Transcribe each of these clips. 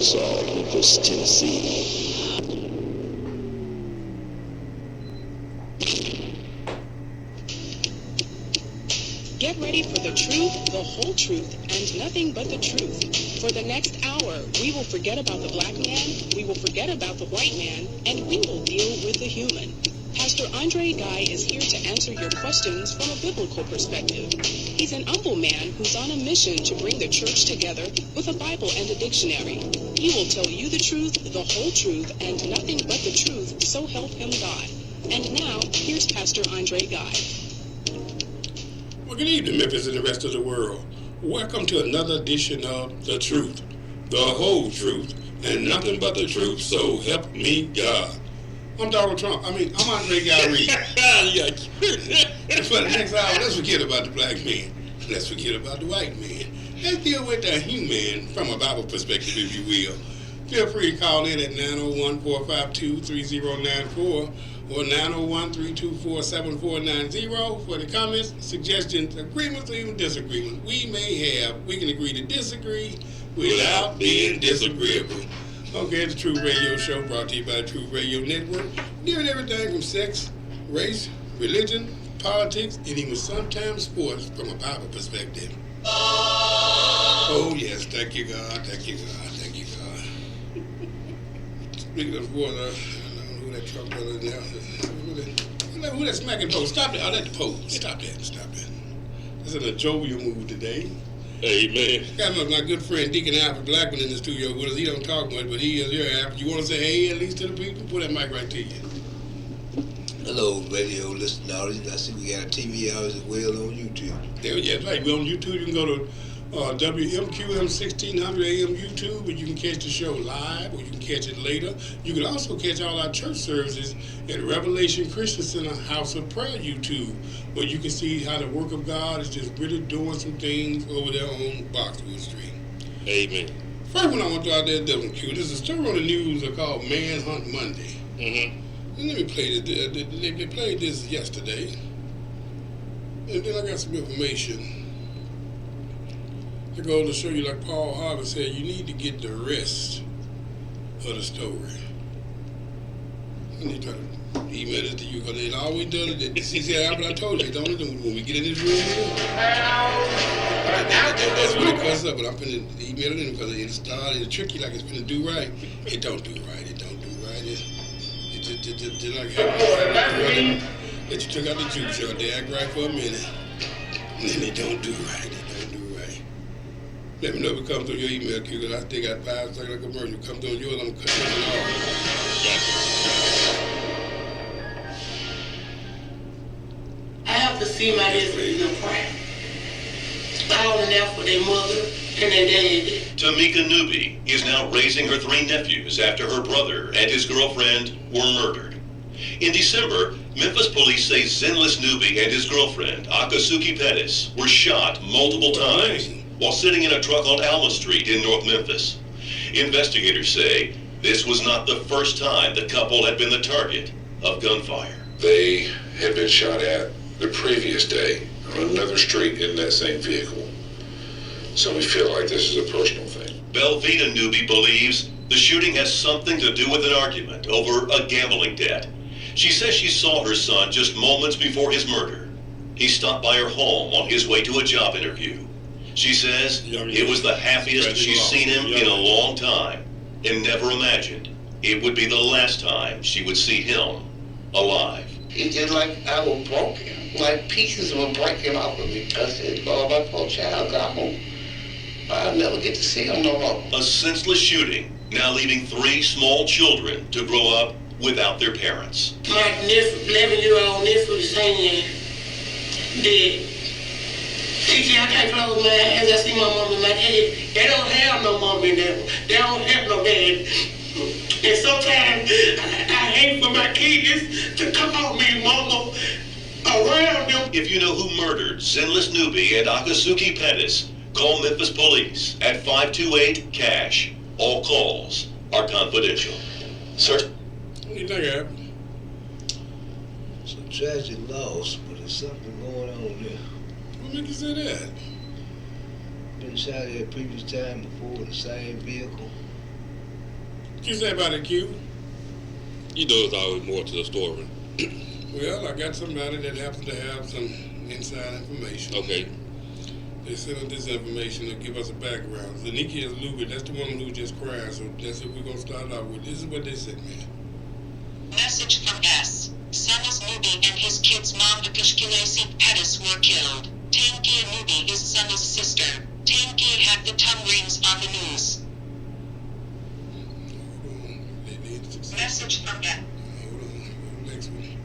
outside Memphis, Tennessee. Get ready for the truth, the whole truth, and nothing but the truth. For the next hour, we will forget about the black man, we will forget about the white man, and we will deal with the human. Pastor Andre Guy is here to answer your questions from a biblical perspective. He's an humble man who's on a mission to bring the church together with a Bible and a dictionary. He will tell you the truth, the whole truth, and nothing but the truth, so help him God. And now, here's Pastor Andre Guy. Well, good evening, Memphis and the rest of the world. Welcome to another edition of The Truth, the whole truth, and nothing but the truth, so help me God. I'm Donald Trump. I'm Andre Guy Reed. And for the next hour, let's forget about the black man. Let's forget about the white man. Let's deal with the human from a Bible perspective, if you will. Feel free to call in at 901-452-3094 or 901-324-7490 for the comments, suggestions, agreements, or even disagreements we may have. We can agree to disagree without being disagreeable. Okay, the Truth Radio Show brought to you by the Truth Radio Network. Nearly everything from sex, race, religion, politics, and even sometimes sports from a Bible perspective. Oh yes, thank you God, thank you God, thank you God. Speaking of sports, I don't know who that truck brother is now. Who that smacking post? Stop that, oh that's the post. Stop that. This is a jovial move today. Amen. Got my good friend Deacon Alfred Blackman in the studio with us. He don't talk much, but he is here. Alfred, you want to say hey at least to the people? Put that mic right to you. Hello, radio listening audience. I see we got a TV audience as well on YouTube. Yeah, that's right. We're on YouTube. You can go to WMQM 1600 AM YouTube, and you can catch the show live, or you can catch it later. You can also catch all our church services at Revelation Christian Center House of Prayer YouTube, where you can see how the work of God is just really doing some things over there on Boxwood Street. Amen. First one I want to throw out there, WMQ. There's a story on the news called Manhunt Monday. Mm-hmm. And let me play this. They played this yesterday, and then I got some information. It goes to show you, like Paul Harvey said, you need to get the rest of the story. And they try to email it to you, because they always done it. He said, I told you, don't do it when we get in this room here. That's really cussed up, but I'm finna email it in because it started, it's tricky like it's finna do right. It don't do right, it don't do right. It just like having that you took out the juice, y'all. They act right for a minute, and then they don't do right. Let me know if it comes through your email, Q, because I still got 5 seconds of commercial. Come through yours, I'm cutting it off. I have to see my husband in prayer. All in there for their mother and their daddy. Tamika Newby is now raising her 3 nephews after her brother and his girlfriend were murdered. In December, Memphis police say Zenless Newby and his girlfriend, Akasuki Pettis, were shot multiple times while sitting in a truck on Alma Street in North Memphis. Investigators say this was not the first time the couple had been the target of gunfire. They had been shot at the previous day on another street in that same vehicle. So we feel like this is a personal thing. Belvita Newby believes the shooting has something to do with an argument over a gambling debt. She says she saw her son just moments before his murder. He stopped by her home on his way to a job interview. She says it was the happiest she's seen him in a long time and never imagined it would be the last time she would see him alive. It's just like I was broken, like pieces were breaking off of me. I said, Lord, my poor child, I'll never get to see him no more. A senseless shooting now leaving 3 small children to grow up without their parents. My 11-year-old nephew is saying that TT, I can't close my eyes. I see my mom and my dad. They don't have no mom and dad. They don't have no dad. And sometimes I hate for my kids to call me mama around them. If you know who murdered Zenless Newby and Akasuki Pettis, call Memphis Police at 528-CASH. All calls are confidential. Sir? What do you think happened? It's a tragic loss, but there's something going on there. What make you say that? Been shot at a previous time before in the same vehicle. What you say about it, Q? You know there's always more to the story. Well, I got somebody that happens to have some inside information. Okay. They sent us this information to give us a background. Zanika is Luby, that's the woman who just cried, so that's what we're going to start out with. This is what they said, man. Message from S. Sanas Mubi and his kid's mom Akashkilesi Pettis were killed. Tankia Mubi is Sana's sister. Tankia had the tongue rings on the news. Message from S. Hold on, next one.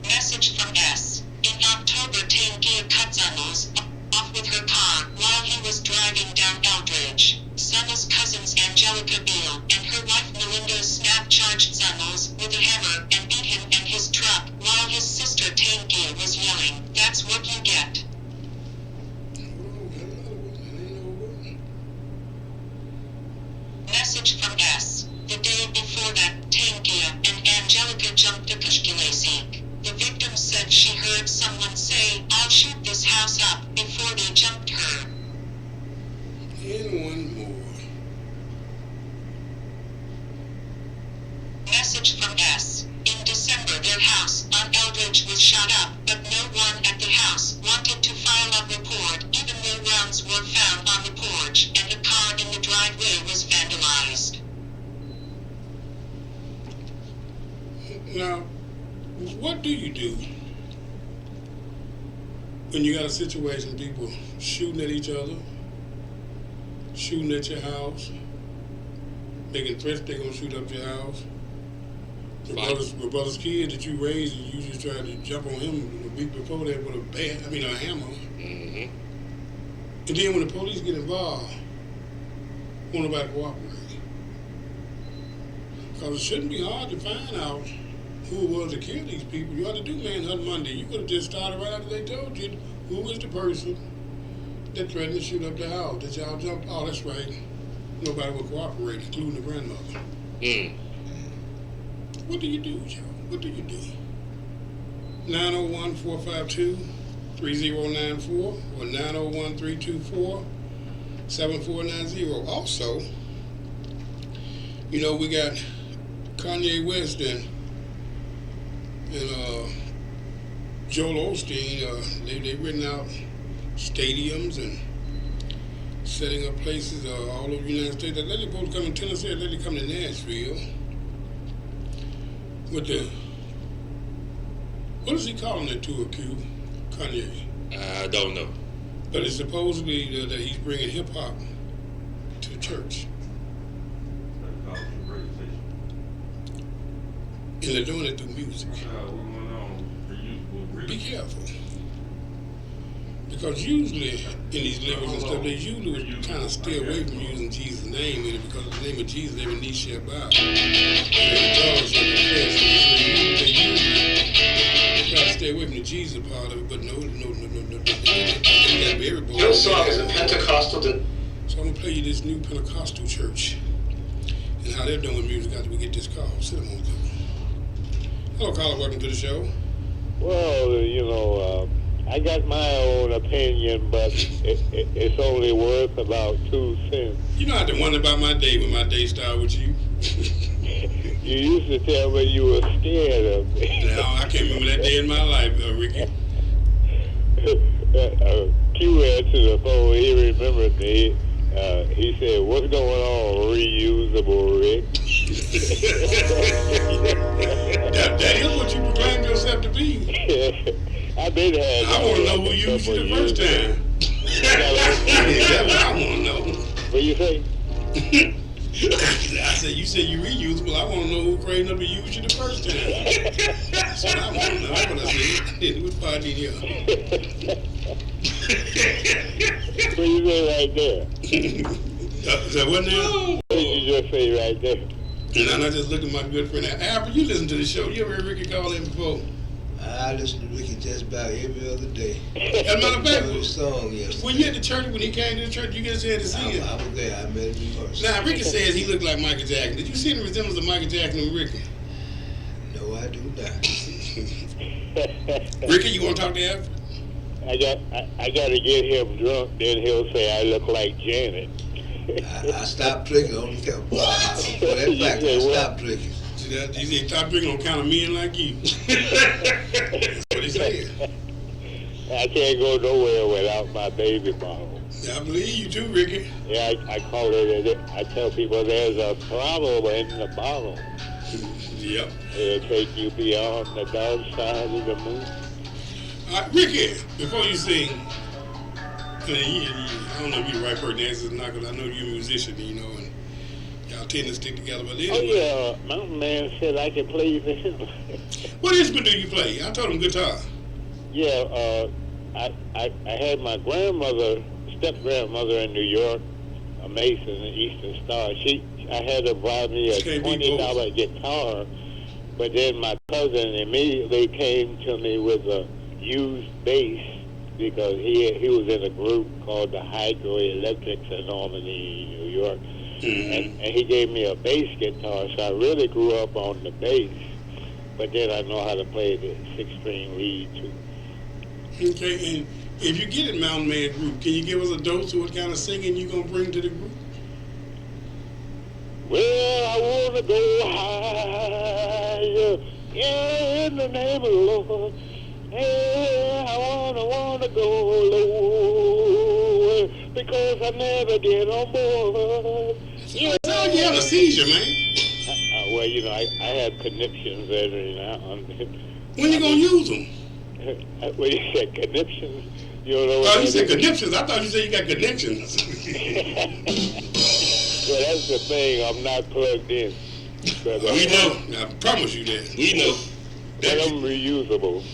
Message from S. In October, Tangia cut Sanas off with her car while he was driving down Eldridge. Sana's cousins Angelica Beale and her wife Melinda snap-charged Sanas with a hammer and beat him and his truck while his sister Tangia was yelling, "That's what you get." Message from S. The day before that, Tangia and Angelica jumped to Kashkilesik. The victim said she heard someone say, "I'll shoot this house up," before they jumped her. And one more. Message from S. In December, their house on Eldridge was shot up, but no one at the house wanted to file a report, even though rounds were found on the porch and a car in the driveway was vandalized. Now, what do you do when you got a situation, people shooting at each other, shooting at your house, making threats they're going to shoot up your house? Your brother's kid that you raised, and you just tried to jump on him a week before that with a hammer. Mm-hmm. And then when the police get involved, won't nobody cooperate. Because it shouldn't be hard to find out who it was that killed these people. You ought to do Manhunt Monday. You could have just started right after they told you who was the person that threatened to shoot up the house. That y'all jumped. Oh, that's right. Nobody will cooperate, including the grandmother. Mm. What do you do, y'all? What do you do? 901-452-3094 or 901-324-7490. Also, you know, we got Kanye West and Joel Osteen. They've written out stadiums and setting up places all over the United States. They're supposed to come in Tennessee. They're come to Nashville. What is he calling that tour, Q? Kanye? I don't know. But it's supposedly that he's bringing hip-hop to the church. And they're doing it through music. Be careful. Because usually in these lyrics and stuff, they usually would kind of stay away from using Jesus' name in it, because in the name of Jesus, every knee shall bow. And every tongue shall confess. They usually try to stay away from the Jesus part of it, but no. They got very bold. Hillsong is a Pentecostal. So I'm going to play you this new Pentecostal church and how they're doing music after we get this call. Sit them on the call. Hello, caller. Welcome to the show. Well, you know, I got my own opinion, but it's only worth about 2 cents. You know, I had to wonder about my day when my day started with you. You used to tell me you were scared of me. No, I can't remember that day in my life, Ricky. Q answered the phone. He remembered me. He said, "What's going on, reusable Rick?" that is what you proclaim yourself to be. I've been had. I want to know who used you the first time. That's what I want to know. What you say? I said, you said you reusable. I want to know who crazy enough to use you the first time. That's what I want to know. That's what I said. It was party here. What you say right there? Is that what now? What did you just say right there? And I just look at my good friend. Albert, you listen to the show. You ever heard Ricky call in before? I listen to Ricky just about every other day. As a matter of fact, song yesterday. when you at the church, when he came to the church, you get a chance to see it. I was there. I met him in person. Now, Ricky says he looked like Michael Jackson. Did you see the resemblance of Michael Jackson and Ricky? No, I do not. Ricky, you want to talk to Albert? I got to get him drunk, then he'll say I look like Janet. I stopped drinking on the count. For that fact, I stopped drinking. He said, stop drinking on account of men like you. That's what he said. I can't go nowhere without my baby bottle. Yeah, I believe you too, Ricky. Yeah, I call it, I tell people there's a throttle in the bottle. Yep. It'll take you beyond the dark side of the moon. Ricky, before you sing, I don't know if you're the right person to answer this, because I know you're a musician, you know, and y'all tend to stick together. But anyway. Oh, yeah, Mountain Man said I could play this. What instrument do you play? I told him guitar. Yeah, I had my step-grandmother in New York, a Mason, an Eastern Star. I had her buy me a $20 guitar, but then my cousin immediately came to me with a used bass because he was in a group called the Hydroelectrics in Albany, New York, and he gave me a bass guitar, so I really grew up on the bass, but then I know how to play the 6-string lead too. Okay, and if you get in Mountain Man group, can you give us a dose of what kind of singing you gonna bring to the group? Well, I want to go higher, yeah, in the name of the Lord. Yeah, I wanna go lower, because I never get on board. Yeah, tell you have a seizure, man. Well, you know, I have conniptions every now and then. When you gonna use them? Well, you said conniptions. You don't know what you said conniptions. I thought you said you got connections. Well, that's the thing. I'm not plugged in. But, we know. I promise you that. We know. But I'm reusable.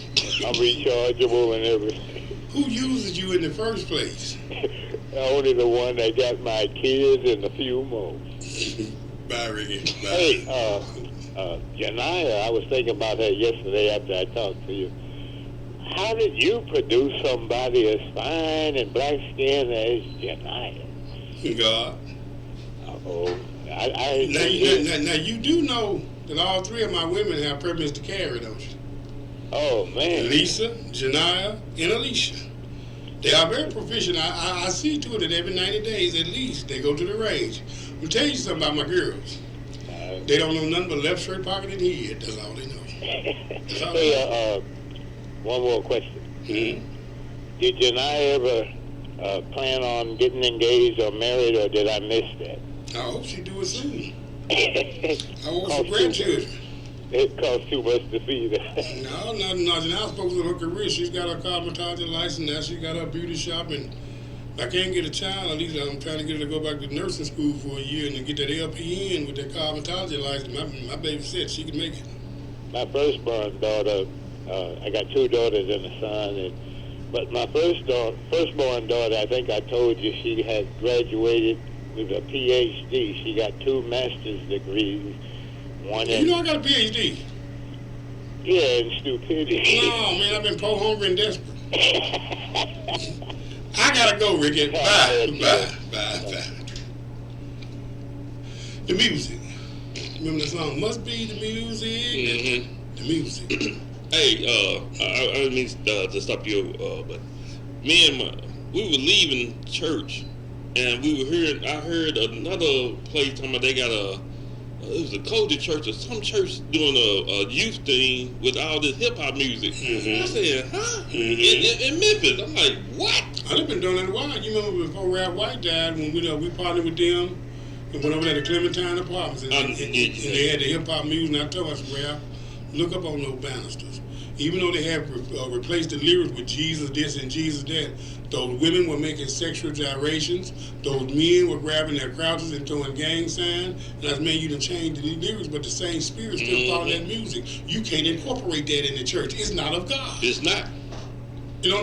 I'm rechargeable and everything. Who uses you in the first place? Only the one that got my kids and a few more. Bye, Ricky. Bye. Hey, Janiyah, I was thinking about her yesterday after I talked to you. How did you produce somebody as fine and black-skinned as Janiyah? God. Uh-oh. Now, you do know that all three of my women have permits to carry, don't you? Oh, man. Lisa, Janiyah, and Alicia. They are very proficient. I see to it that every 90 days at least they go to the range. I'll tell you something about my girls. They don't know nothing but left shirt pocket and head. That's all they know. That's all they know. One more question. Mm-hmm. Did Janiyah ever plan on getting engaged or married, or did I miss that? I hope she do it soon. I want some grandchildren. It costs too much to feed her. No. Janiyah's focused on her career. She's got her cosmetology license. Now she got her beauty shop. And if I can't get a child, at least I'm trying to get her to go back to nursing school for a year and then get that LPN with that cosmetology license. My baby said she can make it. My firstborn daughter, I got 2 daughters and a son, but my firstborn daughter, I think I told you, she had graduated with a PhD. She got 2 master's degrees. One you know I got a PhD. Yeah, in stupidity. No, man, I've been poor, hungry, and desperate. I gotta go, Ricky. Bye. The music. Remember the song? Must be the music. Mm-hmm. The music. Hey, I don't mean to stop you, but me and we were leaving church, and we were hearing. I heard another place talking about they got it was a culture church or some church doing a youth thing with all this hip hop music. Mm-hmm. I said, huh? Mm-hmm. In Memphis. I'm like, what? I've been doing that a while. You remember before Ralph White died, when we partnered with them and went over there to Clementine Apartments, and they had the hip hop music. And I told us, Ralph, look up on those banisters. Even though they have replaced the lyrics with Jesus this and Jesus that, those women were making sexual gyrations. Those men were grabbing their crouches and throwing gang signs. And that's mean you done changed the lyrics, but the same spirit still follow that music. You can't incorporate that in the church. It's not of God. It's not. You know,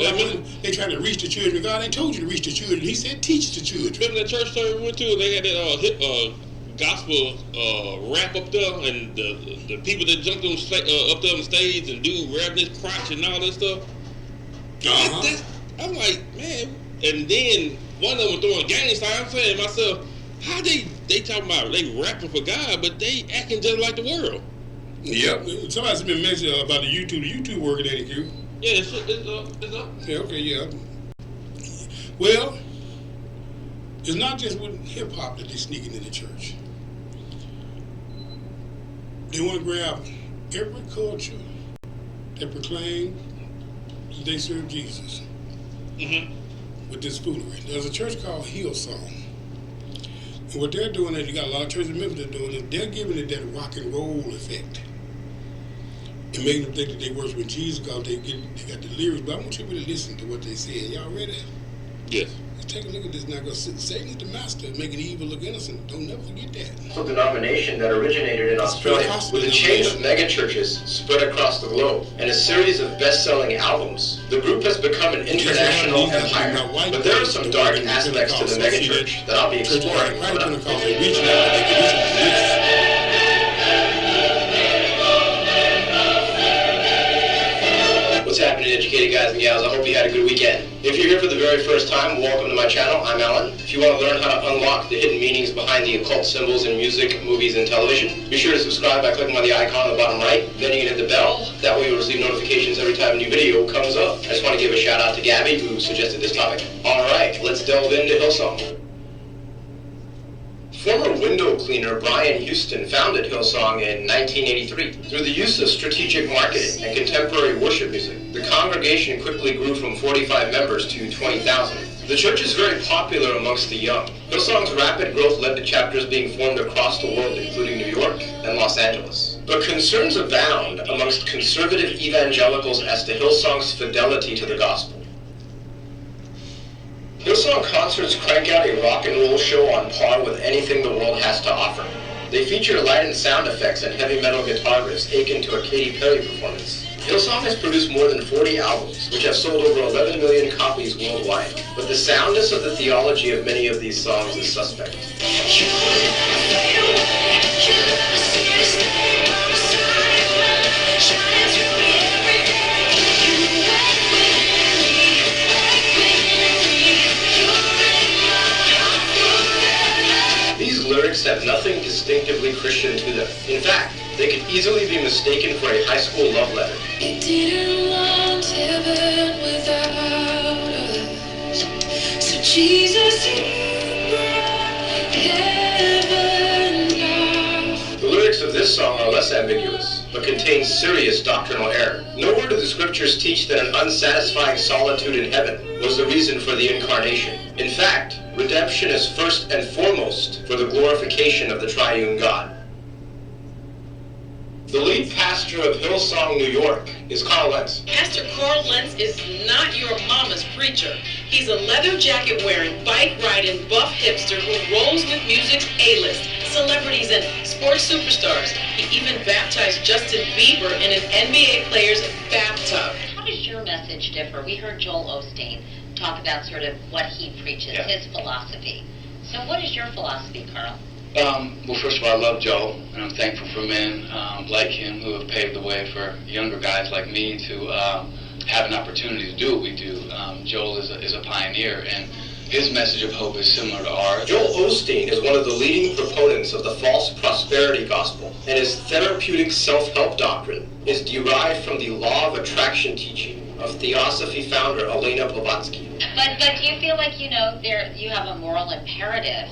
they try to reach the children. God ain't told you to reach the children. He said teach the children. Remember that church service we went to? They had that gospel rap up there, and the people that jumped up there on the stage and do grabbing his crotch and all that stuff. Uh-huh. I'm like, man. And then one of them was throwing gang signs. I'm saying to myself, how they talking about they rapping for God, but they acting just like the world. Yep. Somebody's been mentioning about the YouTube working at it, Q. Yeah, it's up. It's up. Yeah, okay, yeah. Well, it's not just with hip hop that they're sneaking in the church. They want to grab every culture that proclaim they serve Jesus with this foolery. There's a church called Hillsong. And what they're doing is, you got a lot of church members that are doing is, they're giving it that rock and roll effect. And making them think that they worship Jesus because they got the lyrics. But I want you to really listen to what they say. Y'all ready? Yes. Take a look at this now. Satan is the master, making evil look innocent. Don't never forget that. A denomination that originated in Australia with a chain of megachurches spread across the globe and a series of best-selling albums. The group has become an international empire, but there are some dark aspects to the megachurch that I'll be exploring coming up. What's happening, educated guys and gals? I hope you had a good weekend. If you're here for the very first time, welcome to my channel. I'm Alan. If you want to learn how to unlock the hidden meanings behind the occult symbols in music, movies, and television, be sure to subscribe by clicking on the icon on the bottom right. Then you can hit the bell. That way you'll receive notifications every time a new video comes up. I just want to give a shout out to Gabby, who suggested this topic. Alright, let's delve into Hillsong. Former window cleaner Brian Houston founded Hillsong in 1983. Through the use of strategic marketing and contemporary worship music, the congregation quickly grew from 45 members to 20,000. The church is very popular amongst the young. Hillsong's rapid growth led to chapters being formed across the world, including New York and Los Angeles. But concerns abound amongst conservative evangelicals as to Hillsong's fidelity to the gospel. Hillsong concerts crank out a rock and roll show on par with anything the world has to offer. They feature light and sound effects and heavy metal guitar riffs akin to a Katy Perry performance. Hillsong has produced more than 40 albums, which have sold over 11 million copies worldwide. But the soundness of the theology of many of these songs is suspect. Lyrics have nothing distinctively Christian to them. In fact, they could easily be mistaken for a high school love letter. It didn't want heaven without us, so Jesus, you brought heaven down. The lyrics of this song are less ambiguous, but contain serious doctrinal error. Nowhere do the scriptures teach that an unsatisfying solitude in heaven was the reason for the incarnation. In fact, redemption is first and foremost for the glorification of the triune God. The lead pastor of Hillsong, New York, is Carl Lentz. Pastor Carl Lentz is not your mama's preacher. He's a leather jacket wearing, bike riding, buff hipster who rolls with music's A-list, celebrities and sports superstars. He even baptized Justin Bieber in an NBA player's bathtub. How does your message differ? We heard Joel Osteen talk about sort of what he preaches, his philosophy. So what is your philosophy, Carl? Well, first of all, I love Joel, and I'm thankful for men like him who have paved the way for younger guys like me to have an opportunity to do what we do. Joel is a pioneer, and his message of hope is similar to ours. Joel Osteen is one of the leading proponents of the false prosperity gospel, and his therapeutic self-help doctrine is derived from the law of attraction teaching of Theosophy founder Elena Blavatsky. But do you feel like, you you have a moral imperative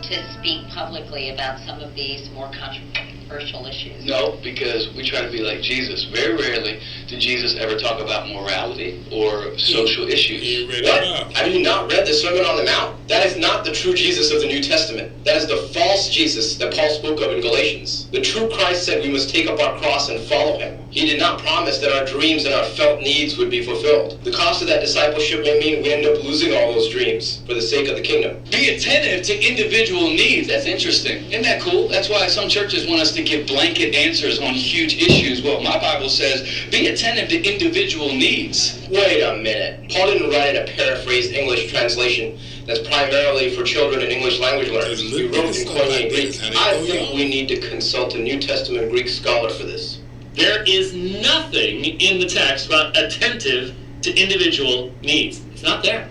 to speak publicly about some of these more controversial issues? No, because we try to be like Jesus. Very rarely did Jesus ever talk about morality or social issues. What? Have you not read the Sermon on the Mount? That is not the true Jesus of the New Testament. That is the false Jesus that Paul spoke of in Galatians. The true Christ said we must take up our cross and follow him. He did not promise that our dreams and our felt needs would be fulfilled. The cost of that discipleship may mean we end up losing all those dreams for the sake of the kingdom. Be attentive to individual needs. That's interesting. Isn't that cool? That's why some churches want us to give blanket answers on huge issues. Well, my Bible says, be attentive to individual needs. Wait a minute. Paul didn't write in a paraphrased English translation that's primarily for children and English language learners. He wrote in Koine Greek. I think we need to consult a New Testament Greek scholar for this. There is nothing in the text about attentive to individual needs. It's not there.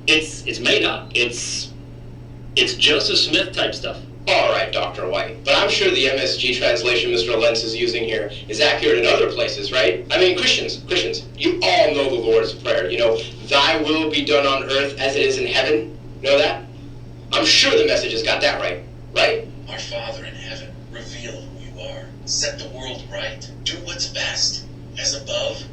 It's made up. It's Joseph Smith type stuff. All right, Dr. White, but I'm sure the MSG translation Mr. Lentz is using here is accurate in other places, right? I mean, Christians, you all know the Lord's Prayer. You know, thy will be done on earth as it is in heaven. Know that? I'm sure the message has got that right, right? Our Father in heaven, reveal who you are. Set the world right. Do what's best. As above,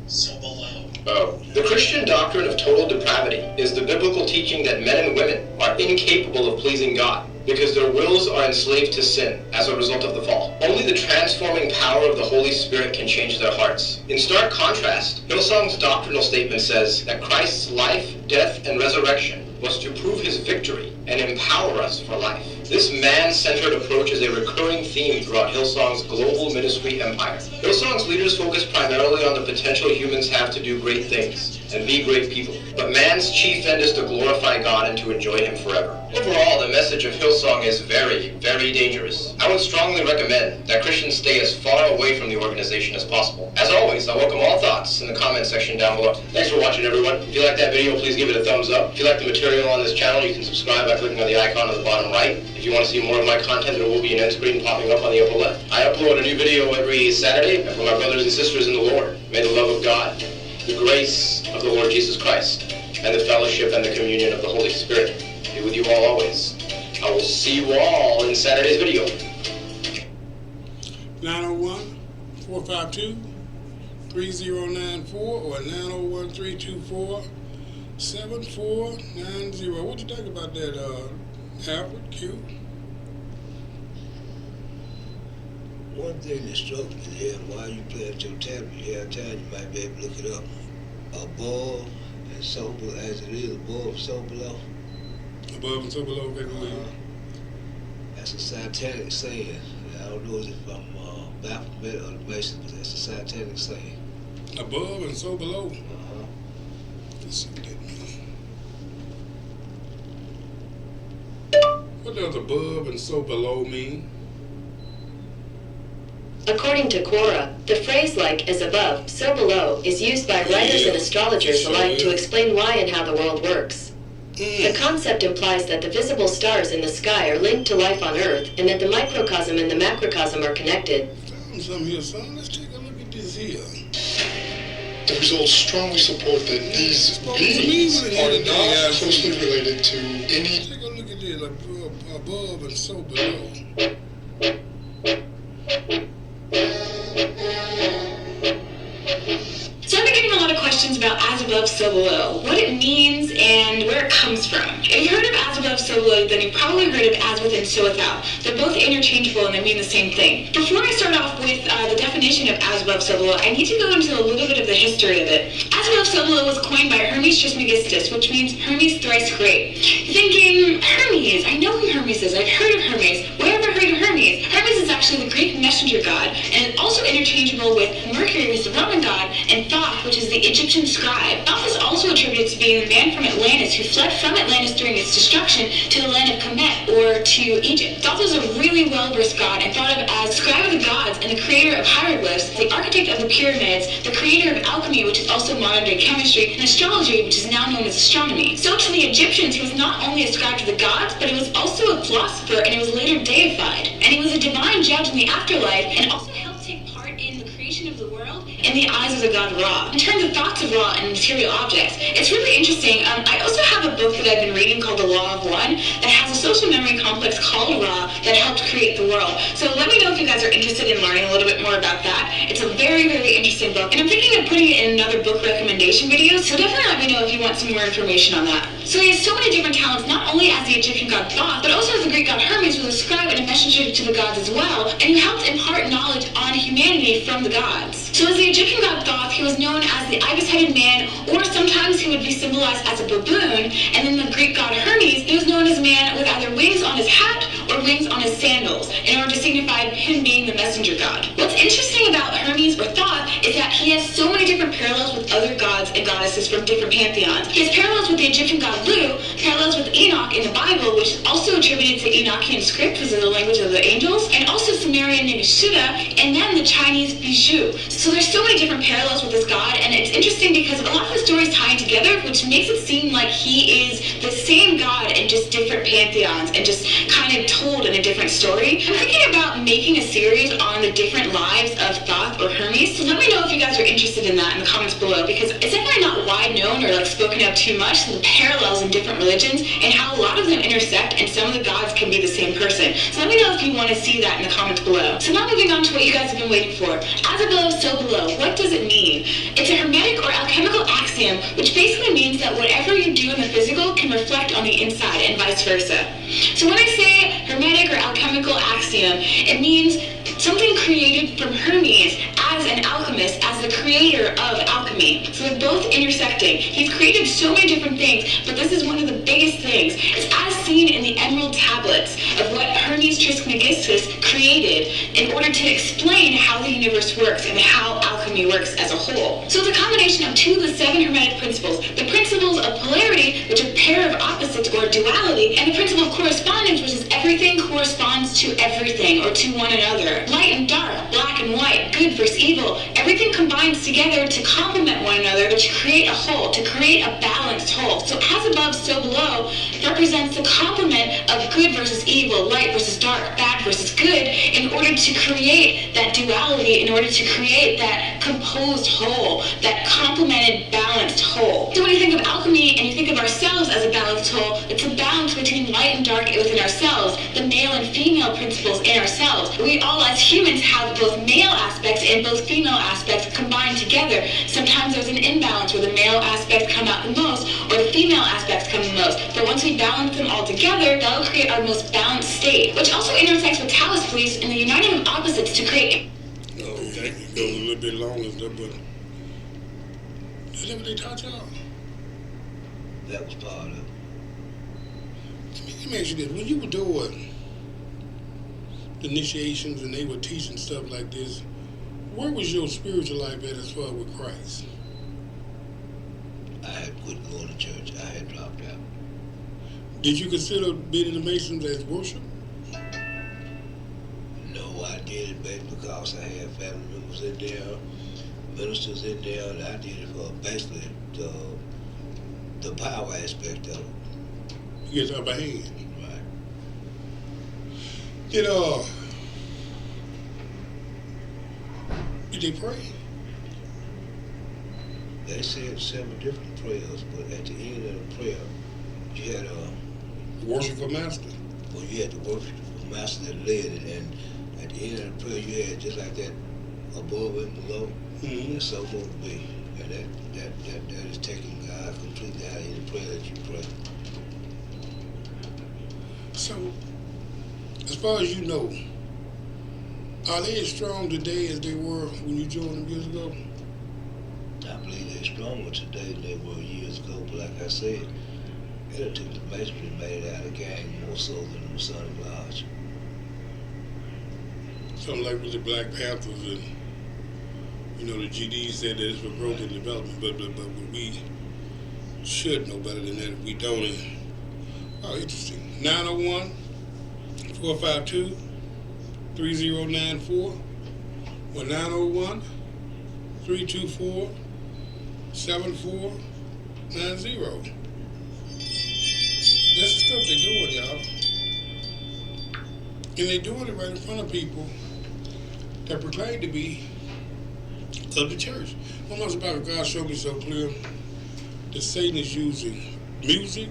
so below. Oh. The Christian doctrine of total depravity is the biblical teaching that men and women are incapable of pleasing God because their wills are enslaved to sin as a result of the fall. Only the transforming power of the Holy Spirit can change their hearts. In stark contrast, Hillsong's doctrinal statement says that Christ's life, death, and resurrection was to prove his victory and empower us for life. This man-centered approach is a recurring theme throughout Hillsong's global ministry empire. Hillsong's leaders focus primarily on the potential humans have to do great things and be great people. But man's chief end is to glorify God and to enjoy him forever. Overall, the message of Hillsong is very, very dangerous. I would strongly recommend that Christians stay as far away from the organization as possible. As always, I welcome all thoughts in the comment section down below. Thanks for watching, everyone. If you like that video, please give it a thumbs up. If you like the material on this channel, you can subscribe by clicking on the icon on the bottom right. If you want to see more of my content, there will be an end screen popping up on the upper left. I upload a new video every Saturday, and for my brothers and sisters in the Lord, may the love of God, the grace of the Lord Jesus Christ, and the fellowship and the communion of the Holy Spirit be with you all always. I will see you all in Saturday's video. 901-452-3094 or 901-324-7490. What you think about that, Alfred Q? One thing that struck me there, while you play at your tablet, you have time, you might be able to look it up. Above and so below, as it is, above and so below. Above and so below, okay, that's a satanic saying. I don't know if I'm Baptist or the Mason, but that's a satanic saying. Above and so below. Let's see what that means. What does above and so below mean? According to Quora, the phrase like as above, so below is used by writers and astrologers alike to explain why and how the world works. The concept implies that the visible stars in the sky are linked to life on Earth and that the microcosm and the macrocosm are connected. Found some here, son. Let's take a look at this here. The results strongly support that these beings are not closely related to any... Take a look at this, above and so below. So I've been getting a lot of questions about as above, so below, what it means and where it comes from. If you've heard of as above, so below, then you've probably heard of as within, so without. They're both interchangeable and they mean the same thing. Before I start off with the definition of as above, so below, I need to go into a little bit of the history of it. As above, so below was coined by Hermes Trismegistus, which means Hermes thrice great. You're thinking, Hermes, I know who Hermes is, I've heard of Hermes. Where have I heard of Hermes? Hermes is actually the Greek messenger god, and also interchangeable with Mercury, who's the Roman god, and Thoth, which is the Egyptian scribe. Thoth is also attributed to being the man from Atlantis who fled from Atlantis during its destruction to the land of Kemet, or to Egypt. Thoth was a really well-versed god and thought of as scribe of the gods and the creator of hieroglyphs, the architect of the pyramids, the creator of alchemy, which is also modern-day chemistry, and astrology, which is now known as astronomy. So to the Egyptians, he was not only ascribed to the gods, but he was also a philosopher, and he was later deified. And he was a divine judge in the afterlife, and also helped take part in the creation of the world in the eyes of the god Ra. In terms of thoughts of Ra and material objects, it's really interesting. I also have a book that I've been reading called The Law of One that has a social memory complex called Ra that helped create the world. So let me know if you guys are interested in learning a little bit more about that. It's a very, very interesting book, and I'm thinking of putting it in another book recommendation video, so definitely let me know if you want some more information on that. So he has so many different talents, not only as the Egyptian god Thoth, but also as the Greek god Hermes, who was a scribe and a messenger to the gods as well, and who helped impart knowledge on humanity from the gods. So as the Egyptian god Thoth, he was known as the ibis-headed man, or sometimes he would be symbolized as a baboon, and then the Greek god Hermes, he was known as a man with either wings on his hat or wings on his sandals, in order to signify him being the messenger god. What's interesting about Hermes or Thoth is that he has so many different parallels with other gods and goddesses from different pantheons. He has parallels with the Egyptian god Lu, parallels with Enoch, Enoch in the Bible, which is also attributed to Enochian script, which is the language of the angels, and also Sumerian named Shuda, and then the Chinese Bijou. So there's so many different parallels with this god, and it's interesting because a lot of the stories tie together, which makes it seem like he is the same god in just different pantheons and just kind of told in a different story. I'm thinking about making a series on the different lives of Thoth or Hermes, so let me know if you guys are interested in that in the comments below, because it's definitely not wide known or like spoken of too much, the parallels in different religions and how a lot of them intersect, and some of the gods can be the same person. So let me know if you want to see that in the comments below. So now moving on to what you guys have been waiting for. As above, so below. What does it mean? It's a hermetic or alchemical axiom, which basically means that whatever you do in the physical can reflect on the inside and vice versa. So when I say hermetic or alchemical axiom, it means something created from Hermes as an alchemist, as the creator of alchemy. So they're both intersecting. He's created so many different things, but this is one of the biggest things. It's as seen in the emerald tablets of what Hermes Trismegistus created in order to explain how the universe works and how alchemy works as a whole. So it's a combination of two of the 7 hermetic principles. The principles of polarity, which are a pair of opposites or duality, and the principle of correspondence, which is everything corresponds to everything or to one another. Light and dark, black and white, good versus evil, everything combines together to complement one another, but to create a whole, to create a balanced whole. So as above, so below represents the complement of good versus evil, light versus dark, bad versus good, in order to create that duality, in order to create that composed whole, that complemented, balanced whole. So when you think of alchemy and you think of ourselves as a balanced whole, it's a balance between light and dark within ourselves, the male and female principles in ourselves. We all as humans have both male aspects and both female aspects combined together. Sometimes there's an imbalance where the male aspects come out the most or the female aspects come the most. But once we balance them all together, that'll create our most balanced state, which also intersects with Taoist beliefs in the uniting of opposites to create. Okay, it goes a little bit long and stuff, but is that what they taught y'all? That was part of it. Let me ask you this. When you were doing the initiations and they were teaching stuff like this, where was your spiritual life at as far with Christ? I had quit going to church. I had dropped out. Did you consider being in the Masons as worship? No, I did it back because I had family members in there, ministers in there, and I did it for basically the power aspect of it. You get upper hand. Right. Did they pray? They said 7 different prayers, but at the end of the prayer, you had a worship of master. Well, you had to worship the master that led it, and at the end of the prayer, you had just like that above and below, and so forth to be. And that is taking God completely out of any prayer that you pray. So, as far as you know, are they as strong today as they were when you joined them years ago? I believe they're stronger today than they were years ago, but like I said, it took the Masonry made it out of the gang more so than the Masonic Lodge. Something like with the Black Panthers and, the GD said that it's for growth and development, but we should know better than that if we don't. Oh, interesting. 901-452-3094 or 901-324-7490. That's the stuff they're doing, y'all. And they're doing it right in front of people that proclaim to be of the church. One month about God showed me so clear that Satan is using music,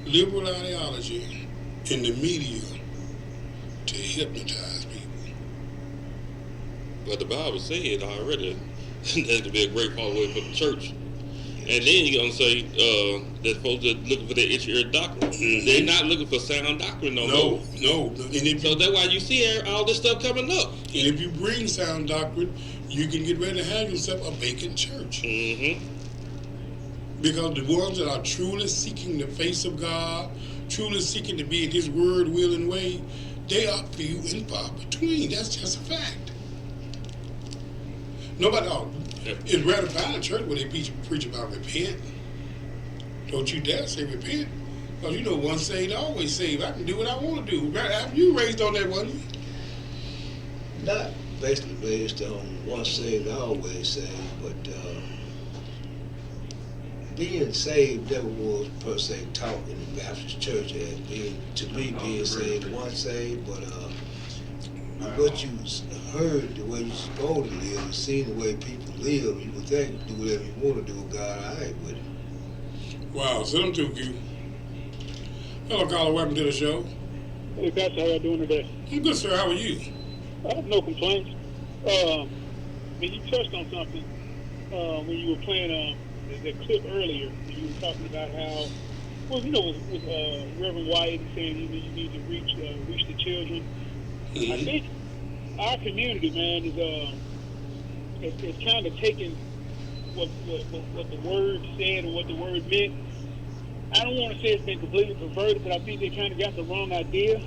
liberal ideology, and the media to hypnotize people. But the Bible said already that could be a great follower for the church. And then you're going to say they're supposed to look for their itchy doctrine. They're not looking for sound doctrine no more. No. So that's why you see all this stuff coming up. And if you bring sound doctrine, you can get ready to have yourself a vacant church. Because the ones that are truly seeking the face of God, truly seeking to be in His word, will, and way, they are few and far between. That's just a fact. Nobody, it's rare to find a church where they preach about repent. Don't you dare say repent. Because you know, once saved, always saved. I can do what I want to do. You raised on that, wasn't you? Not basically raised on once saved, always saved, but being saved never was per se taught in the Baptist church as being saved, once saved, but what you heard, the way you're supposed to live, and seen the way people live, you would think do whatever you want to do with God, all right with it. Wow, send them to you. Hello, caller. Welcome to the show. Hey, Pastor, how you doing today? I'm good, sir. How are you? I have no complaints. When you touched on something, when you were playing the clip earlier, you were talking about how, well, you know, with Reverend White saying you need to reach the children. Mm-hmm. I think our community, man, is kind of taking what the word said and what the word meant. I don't want to say it's been completely perverted, but I think they kind of got the wrong idea.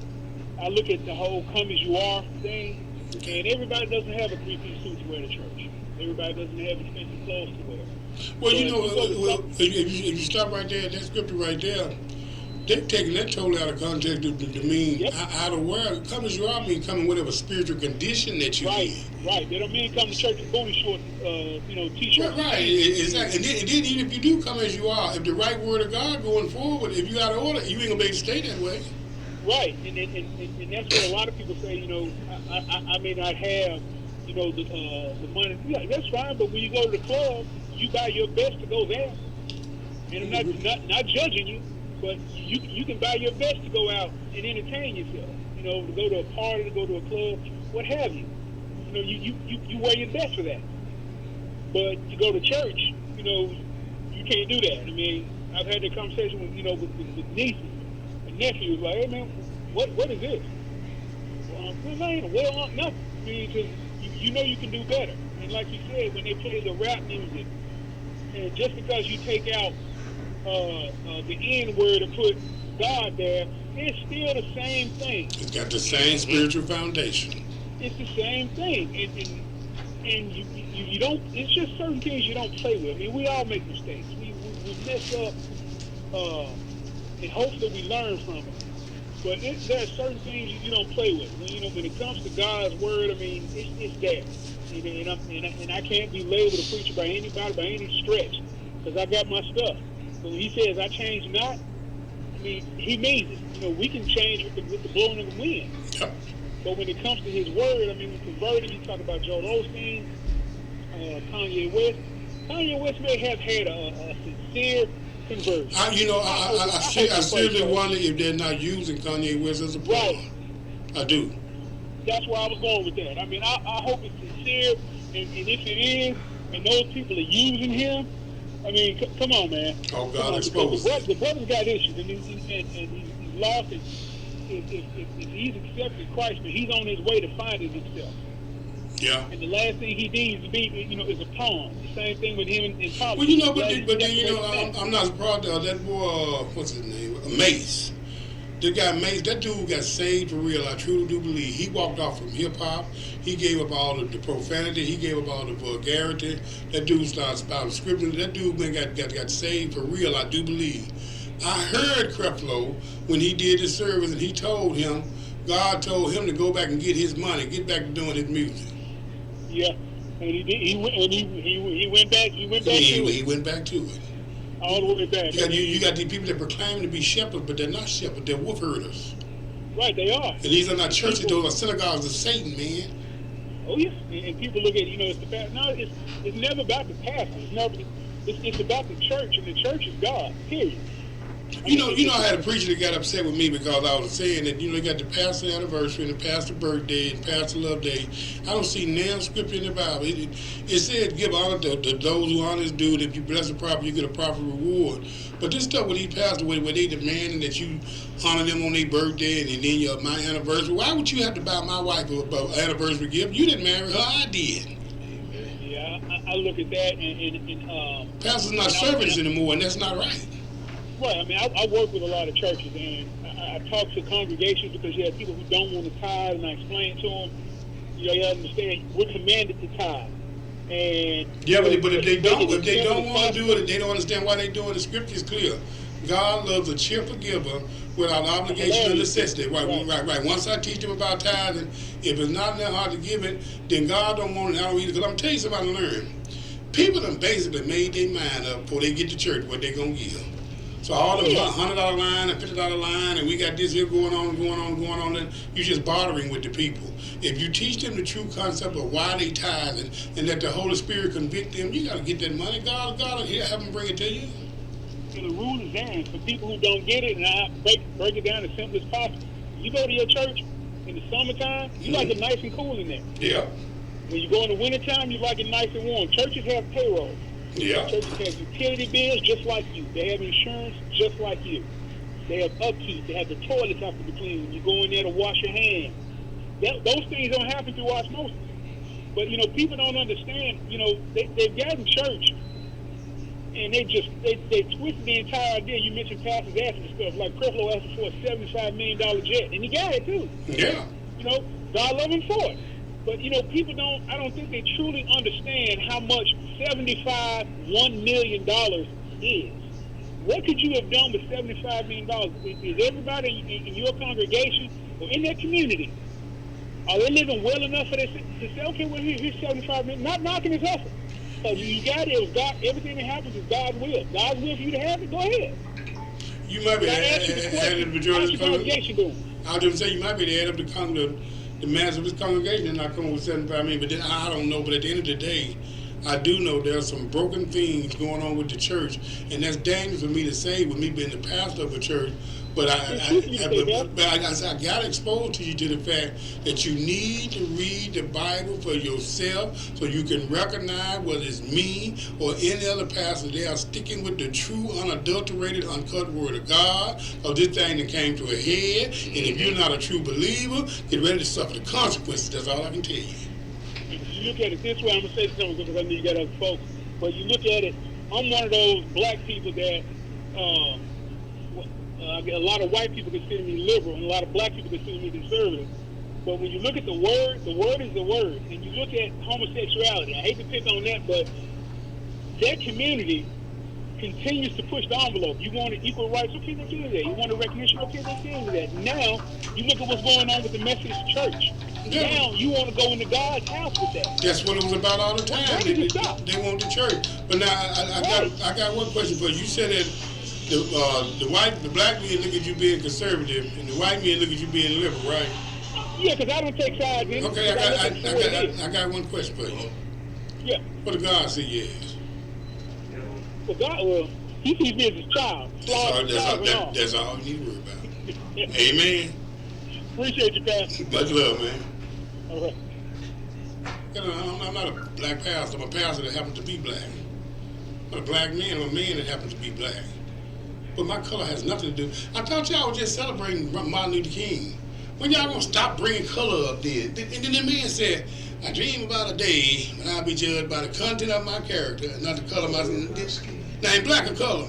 I look at the whole "come as you are" thing, and everybody doesn't have a three-piece suit to wear to church. Everybody doesn't have expensive clothes to wear. Well, you know, if you stop right there, that scripture right there, they're taking that totally out of context to mean out of where come as you are mean come in whatever spiritual condition that you're in. Right. They don't mean come to church in booty shorts, t-shirts. Right, exactly. And then even if you do come as you are, if the right word of God going forward, if you out of order, you ain't gonna be able to stay that way. Right, and that's what a lot of people say. You know, I may not have, you know, the money. Yeah, that's fine. But when you go to the club, you buy your best to go there. And I'm not judging you, but you can buy your best to go out and entertain yourself. You know, to go to a party, to go to a club, what have you. You know, you wear your best for that. But to go to church, you know, you can't do that. I mean, I've had that conversation with with nieces and nephews. Like, hey man, what is this? Well, nothing. I mean, because you know you can do better. And like you said, when they play the rap music, and just because you take out the N word and put God there, it's still the same thing. It's got the same spiritual foundation. It's the same thing, and you don't. It's just certain things you don't play with. I mean, we all make mistakes. We mess up, and hopefully we learn from it. But there are certain things you don't play with. When it comes to God's word, I mean, it's there. And I can't be labeled a preacher by anybody by any stretch, because I got my stuff. So when he says I change not, I mean, he means it. You know, we can change with the blowing of the wind. Yep. But when it comes to his word, I mean, we converted. You talk about Joel Osteen, Kanye West. Kanye West may have had a sincere conversion. I seriously wonder if they're not using Kanye West as a pawn. Right. I do. That's why I was going with that. I mean, I hope it's sincere, and if it is, and those people are using him, I mean, come on, man. Oh, God, exposed. The brother's got issues, and he's lost it. If he's accepted Christ, but he's on his way to finding himself. Yeah. And the last thing he needs to be, is a pawn. The same thing with him in politics. Well, but then, I'm not surprised that boy, what's his name? Mace. The guy Mace, that dude got saved for real. I truly do believe. He walked off from hip hop. He gave up all the profanity. He gave up all the vulgarity. That dude started spouting scripture. That dude got saved for real. I do believe. I heard Creflo when he did his service, and he told him, God told him to go back and get his money, get back to doing his music. Yeah, and he did. He went back. He went back to it. All the way back. You got these people that proclaim to be shepherds, but they're not shepherds. They're wolf herders. Right, they are. And these are not churches; those are synagogues of Satan, man. Oh yeah, and people look at it's the pastor. No, it's never about the pastor. It's about the church, and the church is God. Period. You know, I had a preacher that got upset with me because I was saying that, they got the pastor anniversary and the pastor birthday and pastor love day. I don't see now scripture in the Bible. It said give honor to those who honor is due. If you bless the proper, you get a proper reward. But this stuff with these pastors, where they demanding that you honor them on their birthday and then my anniversary. Why would you have to buy my wife an anniversary gift? You didn't marry her, I did. Yeah, I look at that and pastors not servants anymore, and that's not right. Right. I mean, I work with a lot of churches, and I talk to congregations because you have people who don't want to tithe, and I explain to them, you understand, we're commanded to tithe. And yeah, but if they don't want to do it, if they don't understand why they're doing it, the scripture is clear. God loves a cheerful giver without obligation or necessity. Right. Once I teach them about tithing, if it's not in their heart to give it, then God don't want it. I don't either. Because I'm going to tell you something I learned. People done basically made their mind up before they get to church what they're going to give. So all them $100 line and $50 line, and we got this here going on, and you're just bartering with the people. If you teach them the true concept of why they tithe and let the Holy Spirit convict them, you got to get that money. God will have them bring it to you. So the rule is there for people who don't get it, and I break it down as simple as possible. You go to your church in the summertime, you like it nice and cool in there. Yeah. When you go in the wintertime, you like it nice and warm. Churches have payroll. Yeah. Churches have utility bills just like you. They have insurance just like you. They have upkeep. They have the toilets have to be clean. You go in there to wash your hands. Those things don't happen through osmosis. But, people don't understand, they've gotten church, and they twisted the entire idea. You mentioned pastors asking for stuff, like Creflo asked for a $75 million jet, and he got it, too. Yeah. God love him for it. But, people I don't think they truly understand how much $1 million is. What could you have done with $75 million? Is everybody in your congregation or in their community, are they living well enough for this to say, okay, well, here's $75 million, not knocking his hustle. Because you got it, God, everything that happens is God's will. God's will for you to have it, go ahead. You might be the majority of the congregation doing. I was just saying, you might be the head of the mass of his congregation and not coming with 75 million, but then I don't know. But at the end of the day, I do know there's some broken things going on with the church, and that's dangerous for me to say with me being the pastor of a church. But I got exposed to you to the fact that you need to read the Bible for yourself so you can recognize whether it's me or any other pastor. They are sticking with the true, unadulterated, uncut word of God, or this thing that came to a head. And if you're not a true believer, get ready to suffer the consequences. That's all I can tell you. You look at it this way, I'm going to say something because I know you got other folks, but you look at it, I'm one of those black people that a lot of white people consider me liberal, and a lot of black people consider me conservative. But when you look at the word is the word. And you look at homosexuality, I hate to pick on that, but that community continues to push the envelope. You want equal rights, okay, let's do that. You want a recognition, okay, let's do that. Now, you look at what's going on with the Methodist Church. Yeah. Now, you want to go into God's house with that. That's what it was about all the time. They want the church. But now, I got one question for you. You said that the black men look at you being conservative, and the white men look at you being liberal, right? Yeah, because I don't take sides. Okay, I got one question for you. Yeah. What does God say yes? Well, he sees me as his child. That's all you need to worry about. Amen. Appreciate you, Pastor. Much love, man. All right. I'm not a black pastor. I'm a pastor that happens to be black. I'm a black man. I'm a man that happens to be black. But my color has nothing to do. I thought y'all were just celebrating Martin Luther King. When y'all gonna stop bringing color up then? And then the man said, I dream about a day when I'll be judged by the content of my character, not the color of my skin. Now, ain't black a color?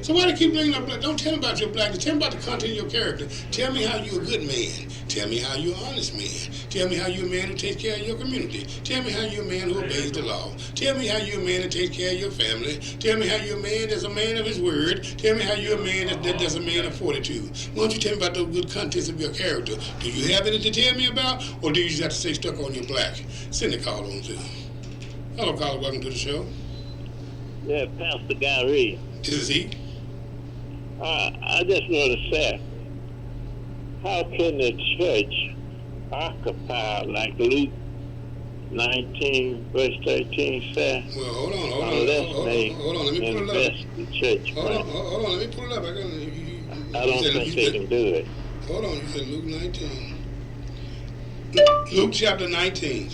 So why do you keep bringing up black? Don't tell me about your blackness. Tell me about the content of your character. Tell me how you're a good man. Tell me how you're an honest man. Tell me how you're a man who takes care of your community. Tell me how you're a man who obeys the law. Tell me how you're a man that takes care of your family. Tell me how you're a man that's a man of his word. Tell me how you're a man that's a man of fortitude. Why don't you tell me about the good contents of your character? Do you have anything to tell me about, or do you just have to stay stuck on your black? Send a call on through. Hello, caller. Welcome to the show. Yeah, Pastor Gary. This is he. I just want to say, how can the church occupy, like Luke 19, verse 13 says, well, hold on. Let me pull it up. The church hold on, let me pull it up. I don't think they can do it. Hold on, you said Luke 19. Luke chapter 19.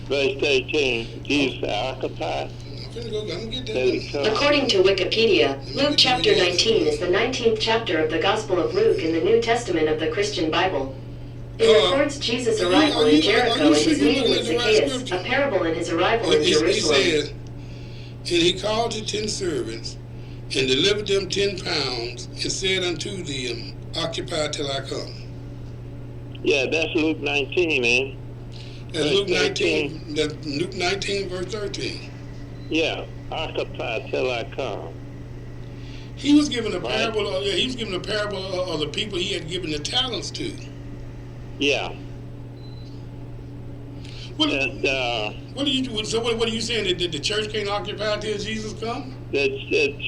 Verse 13, Jesus said, occupy. According to Wikipedia, Luke chapter 19 is the 19th chapter of the Gospel of Luke in the New Testament of the Christian Bible. It records Jesus' arrival in Jericho and his meeting with Zacchaeus, a parable in his arrival in Jerusalem. He said, and he called the 10 servants, and delivered them 10 pounds, and said unto them, occupy till I come. Yeah, that's Luke 19, man. That's Luke 19, that's Luke 19, verse 13. Yeah, occupy till I come. He was given a parable. He was given a parable of the people he had given the talents to. Yeah. What are you? So what are you saying? That the church can't occupy till Jesus comes? The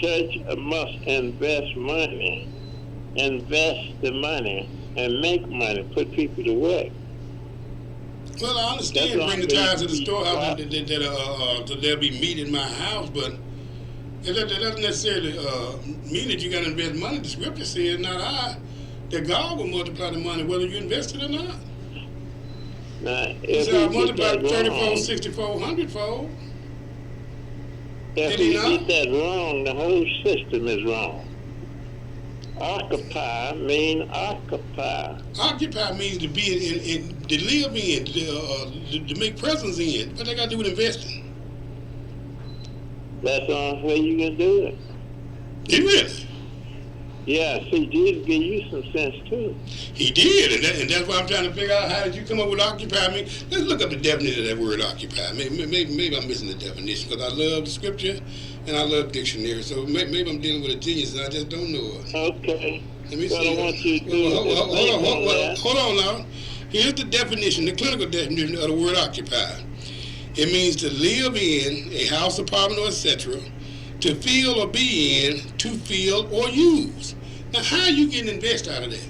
church must invest money, invest the money, and make money, put people to work. Well, I understand bring the tithes to the storehouse that there'll be meat in my house, but that doesn't necessarily mean that you got to invest money. The scripture says, not I, that God will multiply the money whether you invest it or not. Now, if I multiply 30-fold, 60-fold, 100-fold. If we get that wrong, the whole system is wrong. Occupy means occupy. Occupy means to be in to live in, to make presence in. What they got to do with investing? That's the only way you can do it. It really? Yeah, see, Jesus gave you some sense too. He did, and that's why I'm trying to figure out how did you come up with occupy. I mean, let's look up the definition of that word occupy. Maybe I'm missing the definition because I love the scripture and I love dictionary. So maybe I'm dealing with a genius and I just don't know it. Okay. Let me see. I want you to do hold on now. Here's the definition, the clinical definition of the word occupy. It means to live in a house, apartment, or etc., to feel or be in, to feel or use. Now, how are you getting invest out of that?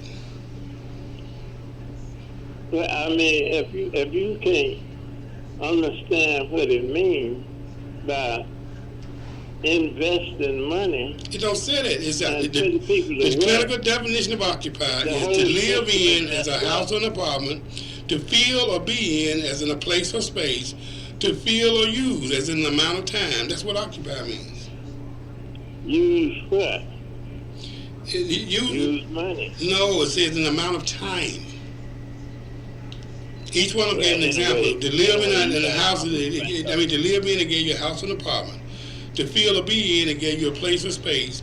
Well, I mean, if you can't understand what it means by investing money, it don't say that. It's the clinical definition of occupy is to live in as a house or an apartment, to feel or be in as in a place or space, to feel or use as in the amount of time. That's what occupy means. Use what? Use money. No, it says an amount of time. Each one of them gave an example. To live in a house, to live in, it gave you a house and apartment. To feel or be in, it gave you a place or space.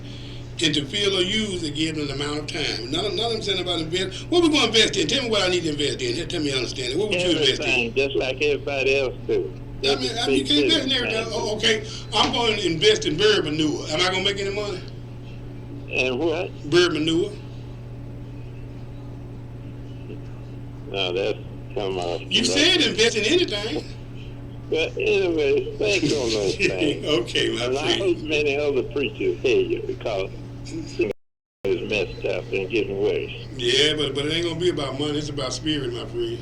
And to feel or use, it gave an amount of time. None of them saying about invest. What we going to invest in? Tell me what I need to invest in. Tell me I understand it. What would you invest in? Just like everybody else do. I mean, you can't invest in everything. Oh, okay, I'm going to invest in bird manure. Am I going to make any money? And what? Bird manure. No, that's come off. You said invest in anything. But anyway, think on those things. Okay, my friend. I hope many other preachers hear you because it's messed up and getting worse. Yeah, but it ain't going to be about money. It's about spirit, my friend.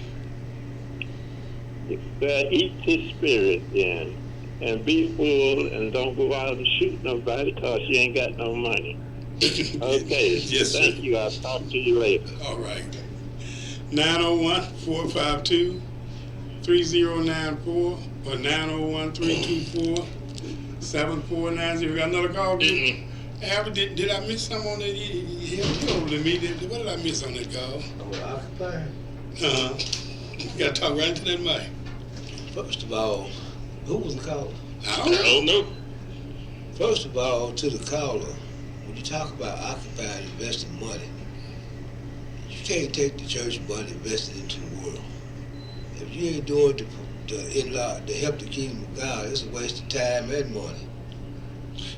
Eat his spirit then and be full and don't go out and shoot nobody because you ain't got no money. Okay. Yes, Thank you. I'll talk to you later. All right. 901-452-3094 or 901-324-7490. We got another call? Albert, did I miss something on that? You older than me. What did I miss on that call? Occupy. You got to talk right into that mic. First of all, who was the caller? I don't know. First of all, to the caller, when you talk about occupying, investing money, you can't take the church money and invest it into the world. If you ain't doing it to help the kingdom of God, it's a waste of time and money.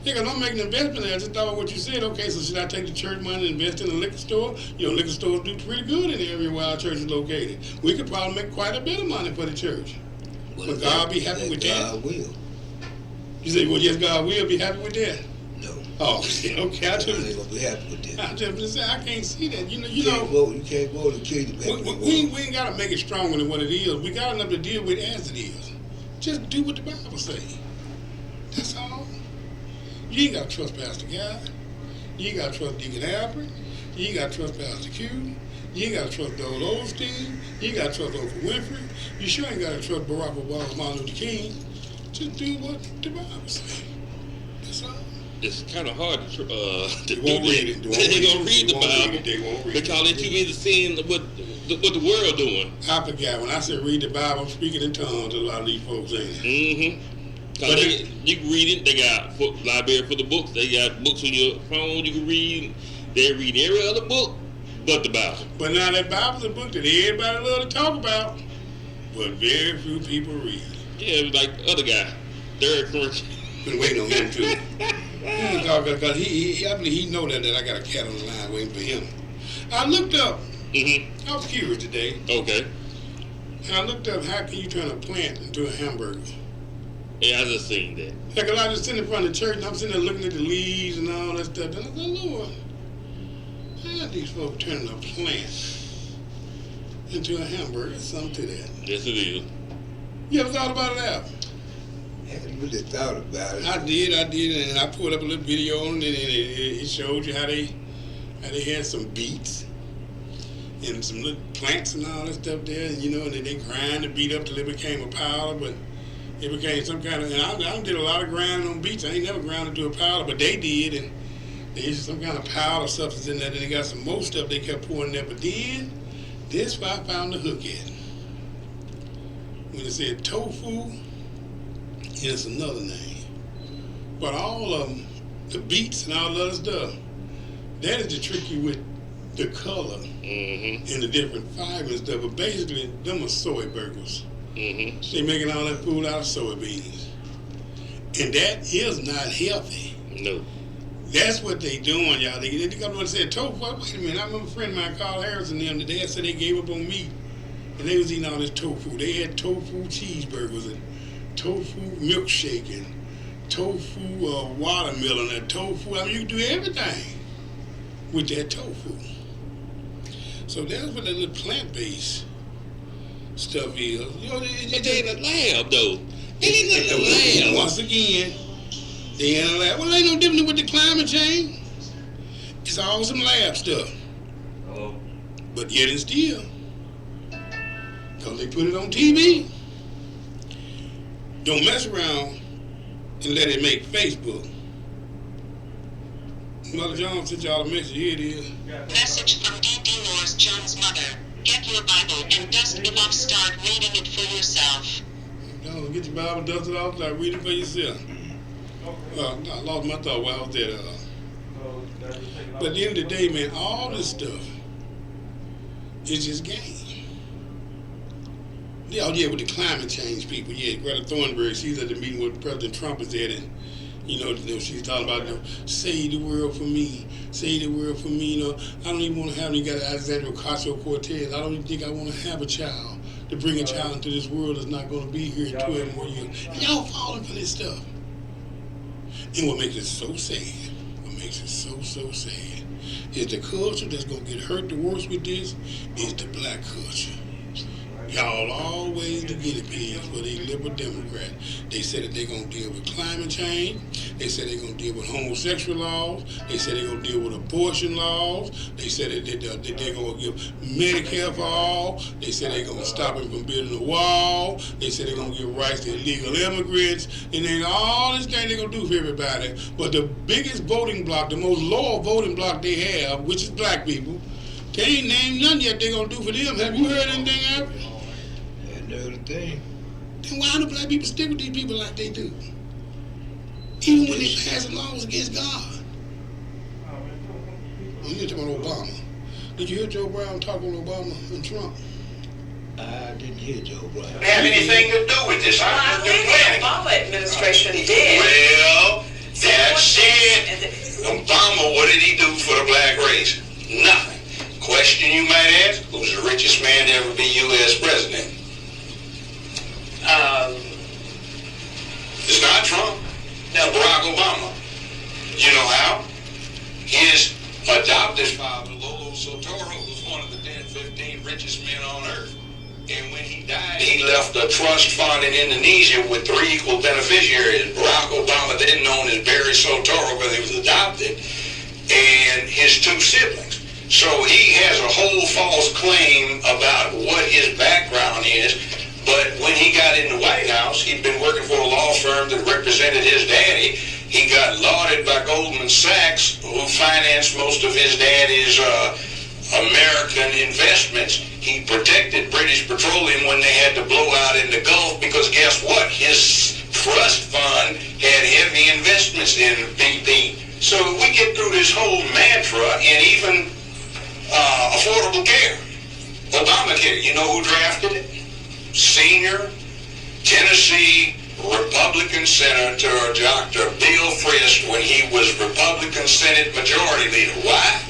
Yeah, because I'm making an investment there. I just thought what you said. Okay, so should I take the church money and invest in a liquor store? You know, liquor stores do pretty good in the area where our church is located. We could probably make quite a bit of money for the church. But God be happy with that? God will. You say, well, yes, God will be happy with that? No. Oh, okay. God ain't gonna be happy with that. I just say I can't see that. You can't know. You can't go to the kingdom. We ain't got to make it stronger than what it is. We got enough to deal with as it is. Just do what the Bible says. That's all. You ain't got to trust Pastor Guy. You ain't got to trust Deacon Albert. You ain't got to trust Pastor Q. You ain't got to trust Joel Osteen. You ain't got to trust Oprah Winfrey. You sure ain't got to trust Barack Obama, Martin Luther King. Just do what the Bible says. That's all. It's kind of hard to do that. They won't read it. They ain't gonna read the Bible because they too busy seeing what the world doing. I forgot when I said read the Bible, I'm speaking in tongues to a lot of these folks, ain't it? Cause you can read it. They got library for the books. They got books on your phone you can read. They read every other book but the Bible. But now that Bible's a book that everybody love to talk about, but very few people read. Yeah, it was like the other guy, Derek French. Been waiting on him too. Because I believe he know that I got a cat on the line waiting for him. I looked up. I was curious today. Okay. And I looked up, how can you turn a plant into a hamburger? Yeah, I just seen that. Like, I was sitting in front of the church, and I'm sitting there looking at the leaves and all that stuff. And I said, Lord, how are these folks turning a plant into a hamburger? Something to that. Yes, it is. You ever thought about it out? I hadn't really thought about it. I did, and I pulled up a little video on it, and it showed you how they had some beets and some little plants and all that stuff there, and and then they grind the beet up till it became a powder, but it became some kind of, and I did a lot of grinding on beets. I ain't never ground it to a powder, but they did, and they used some kind of powder substance in there, and they got some more stuff they kept pouring there, but then, this is where I found the hook at. When it said tofu, it's another name. But all of them, the beets and all the other stuff, that is to trick you with the color and the different fibers and stuff. But basically, them are soy burgers. They making all that food out of soybeans. And that is not healthy. No. That's what they doing, y'all. They come up and said, tofu, wait a minute. I remember a friend of mine, Carl Harrison, the other day, I said they gave up on meat. And they was eating all this tofu. They had tofu cheeseburgers and tofu milkshake and tofu watermelon and tofu. I mean, you can do everything with that tofu. So that's what that little plant-based stuff is. But they in a lab, though. They in a lab. Once again, they in a lab. Well, it ain't no different with the climate change. It's all some lab stuff. But yet and still, because they put it on TV, don't mess around and let it make Facebook. Mother John sent y'all a message. Here it is. Message from D.D. Morris John's mother. Get your Bible and dust it off. Start reading it for yourself. Don't get your Bible, dust it off, start reading for yourself. I lost my thought while I was there. But at the end of the day, man, all this stuff is just game. Yeah, with the climate change people. Yeah, Greta Thunberg, she's at the meeting with President Trump is there, and she's talking about save the world for me, save the world for me. I don't even want to have any guy Alexandria Ocasio-Cortez. I don't even think I want to have a child. To bring a child into this world that's not going to be here in 12 more years. And y'all falling for this stuff. And what makes it so sad, so sad, is the culture that's going to get hurt the worst with this is the black culture. Y'all always the guinea pigs for these liberal Democrats. They said that they're going to deal with climate change. They said they're going to deal with homosexual laws. They said they're going to deal with abortion laws. They said that they're going to give Medicare for all. They said they're going to stop them from building a wall. They said they're going to give rights to illegal immigrants. And then all this thing they're going to do for everybody. But the biggest voting bloc, the most loyal voting bloc they have, which is black people, they ain't named none yet they're going to do for them. Have you heard anything ever? Another thing. Then why do black people stick with these people like they do? Even when they pass laws against God. You talking about Obama. Did you hear Joe Brown talking on Obama and Trump? I didn't hear Joe Brown. Have anything to do with this? I think the Obama administration did. Well, that's it. Obama, what did he do for the black race? Nothing. Question you might ask, who's the richest man to ever be U.S. president? It's not Trump. It's Barack Obama. You know how? His adopted father, Lolo Sotoro, was one of the 15 richest men on earth. And when he died, he left a trust fund in Indonesia with 3 equal beneficiaries. Barack Obama, then known as Barry Sotoro because he was adopted, and his 2 siblings. So he has a whole false claim about what his background is. But when he got in the White House, he'd been working for a law firm that represented his daddy. He got lauded by Goldman Sachs, who financed most of his daddy's American investments. He protected British Petroleum when they had to blow out in the Gulf because guess what? His trust fund had heavy investments in BP. So we get through this whole mantra and even affordable care. Obamacare, you know who drafted it? Senior Tennessee Republican Senator Dr. Bill Frist when he was Republican Senate Majority Leader. Why?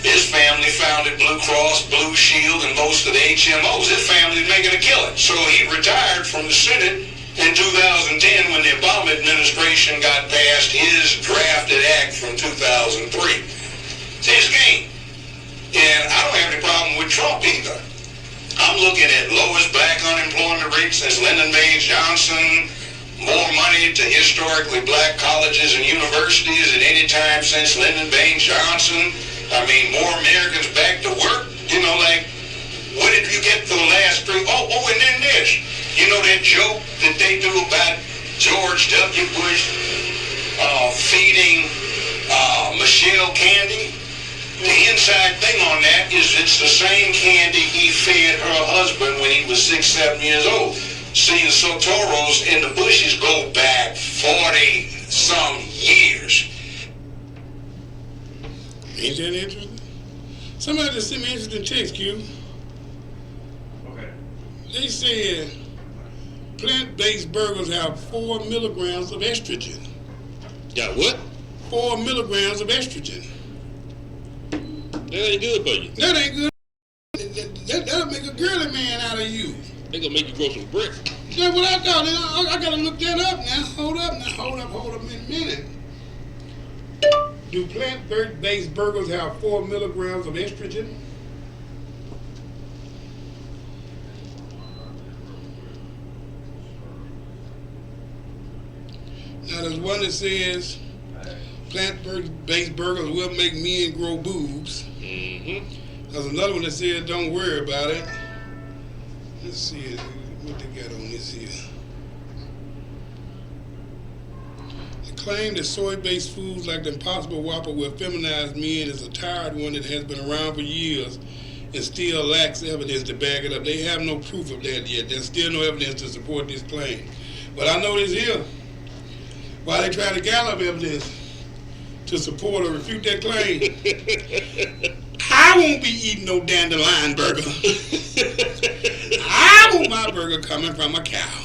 His family founded Blue Cross, Blue Shield, and most of the HMOs. His family was making a killing. So he retired from the Senate in 2010 when the Obama administration got passed his drafted act from 2003. It's his game. And I don't have any problem with Trump either. I'm looking at lowest black unemployment rate since Lyndon Baines Johnson, more money to historically black colleges and universities at any time since Lyndon Baines Johnson. I mean, more Americans back to work. You know, like, what did you get for the last 3? Oh, and then this. You know that joke that they do about George W. Bush feeding Michelle candy? The inside thing on that is it's the same candy he fed her husband when he was 6, 7 years old. See, the Sotoros and the Bushes go back 40-some years. Ain't that interesting? Somebody just sent me an interesting text, Q. Okay. They said plant-based burgers have 4 milligrams of estrogen. Got what? 4 milligrams of estrogen. That ain't good for you. That ain't good. That'll make a girly man out of you. They gonna make you grow some bricks. That's what I thought. I gotta look that up now. Hold up a minute. Do plant-based burgers have 4 milligrams of estrogen? Now there's one that says plant-based burgers will make men grow boobs. Mm-hmm. There's another one that says don't worry about it. Let's see what they got on this here. Claim that soy-based foods like the Impossible Whopper will feminize men is a tired one that has been around for years and still lacks evidence to back it up. They have no proof of that yet. There's still no evidence to support this claim. But I know this here. Why they try to gather evidence to support or refute that claim. I won't be eating no dandelion burger. I want my burger coming from a cow.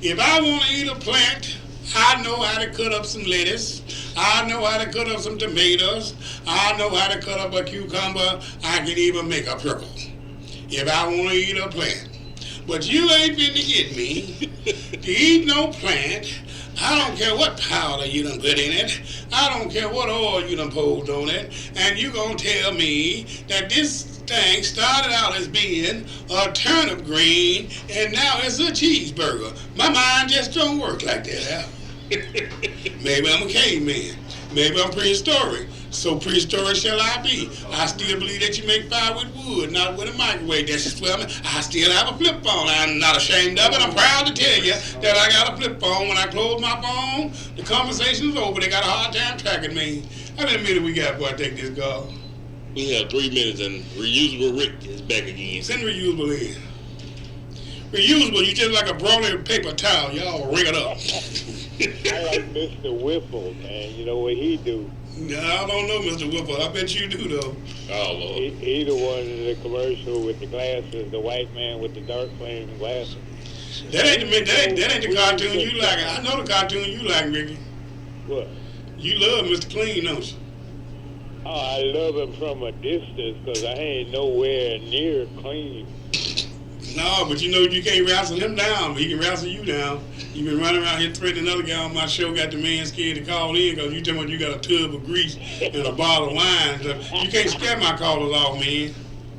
If I want to eat a plant, I know how to cut up some lettuce. I know how to cut up some tomatoes. I know how to cut up a cucumber. I can even make a pickle if I want to eat a plant. But you ain't finna get me to eat no plant. I don't care what powder you done put in it. I don't care what oil you done poured on it. And you gonna tell me that this thing started out as being a turnip green and now it's a cheeseburger. My mind just don't work like that, Al. Maybe I'm a caveman. Maybe I'm prehistoric. So prehistoric shall I be. I still believe that you make fire with wood, not with a microwave. That's just what I still have a flip phone. I'm not ashamed of it. I'm proud to tell you that I got a flip phone. When I close my phone, the conversation's over. They got a hard time tracking me. How many minutes we got before I take this call? We have 3 minutes and Reusable Rick is back again. Send Reusable in. Reusable, you just like a brown paper towel. Y'all ring it up. I like Mr. Whipple, man. You know what he do? No, I don't know Mr. Whipple. I bet you do, though. Oh, Lord. He the one in the commercial with the glasses, the white man with the dark flame glasses. That ain't the cartoon you like. I know the cartoon you like, Ricky. What? You love Mr. Clean, don't you? Oh, I love him from a distance because I ain't nowhere near clean. No, but you know you can't wrestle him down, but he can wrestle you down. You been running around here threatening another guy on my show, got the man scared to call in because you tell me you got a tub of grease and a bottle of wine. So you can't scare my callers off, man.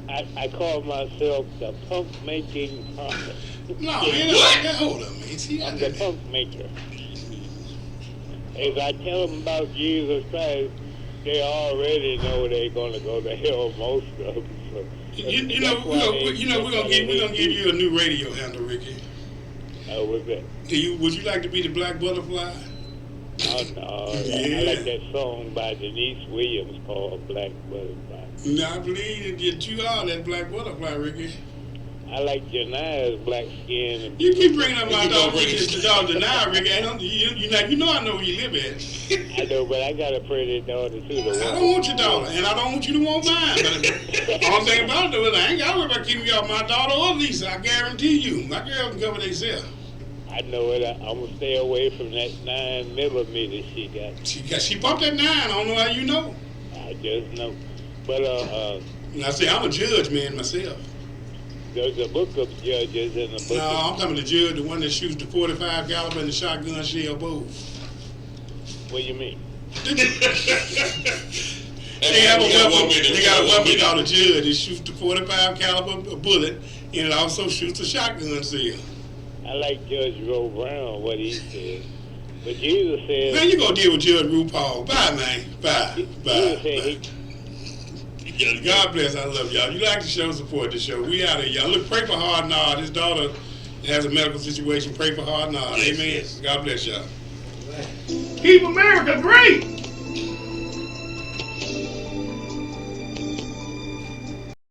I call myself the pump making prophet. No, man, what? Hold up, man. See, I'm the pump maker. As I tell them about Jesus Christ, they already know they're gonna go to hell, most of them. So you know, we're gonna give you a new radio handle, Ricky. What's that? Would you like to be the Black Butterfly? Oh no, Yeah. I like that song by Denise Williams called Black Butterfly. No, I believe that you are that Black Butterfly, Ricky. I like Jania's black skin. And you keep bringing up my dog, the dog Janiyah, Ricky. You know I know where you live at. I know, but I got a pretty daughter too. I don't want your daughter, and I don't want you to want mine. But all thing about it is I ain't got to worry about keeping you off my daughter or Lisa. I guarantee you. My girls can cover themselves. I know it. I'm gonna stay away from that 9mm she got. She bumped that 9. I don't know how you know. I just know. But and I say I'm a judge, man, myself. There's a book of judges and a book. No, I'm talking the judge, the one that shoots the 45 caliber and the shotgun shell both. What do you mean? They have a weapon. They got a weapon called a judge. It shoots the 45 caliber bullet, and it also shoots a shotgun shell. I like Judge Roe Brown, what he said. But Jesus said... Man, you gonna deal with Judge RuPaul. Bye, man. Bye. Bye. God bless. I love y'all. You like the show, support the show. We out of here, y'all. Look, pray for Hard Nod. His daughter has a medical situation. Pray for Hard Nod. Amen. God bless y'all. Keep America great.